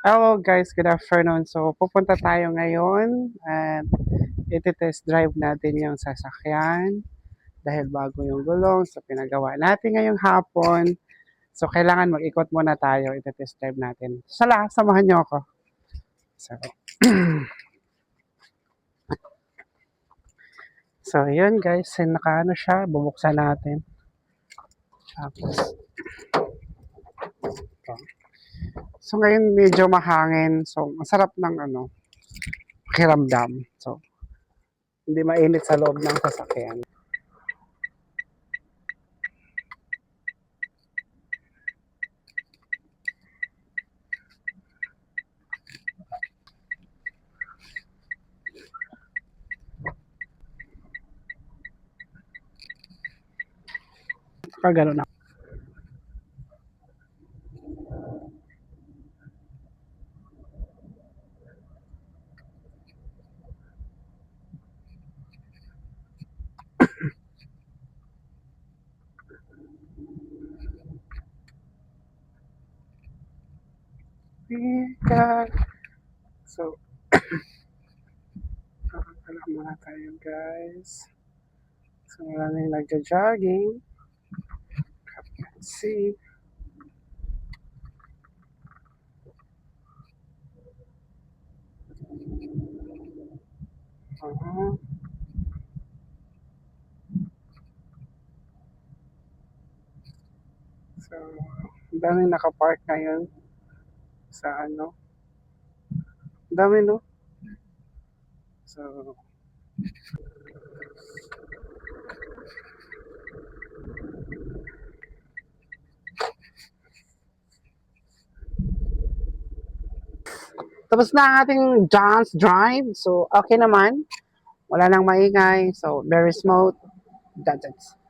Hello guys, good afternoon. So pupunta tayo ngayon at iti-test drive natin yung sasakyan dahil bago yung gulong. So pinagawa natin ngayong hapon. So kailangan mag-ikot muna tayo, iti-test drive natin. Samahan niyo ako. So, so yun guys, nakaano siya, bubuksan natin. Tapos, ito. So ngayon medyo mahangin. So masarap ng pakiramdam. So hindi mainit sa loob ng sasakyan. Kagano na. So, wala muna tayo guys. So, maraming nagja-jogging. Let's see. Uh-huh. So, ang daming nakapark ngayon sa Ang dami no? So, tapos na ang ating dance drive. So, okay naman. Wala nang maingay. So, very smooth. That's it.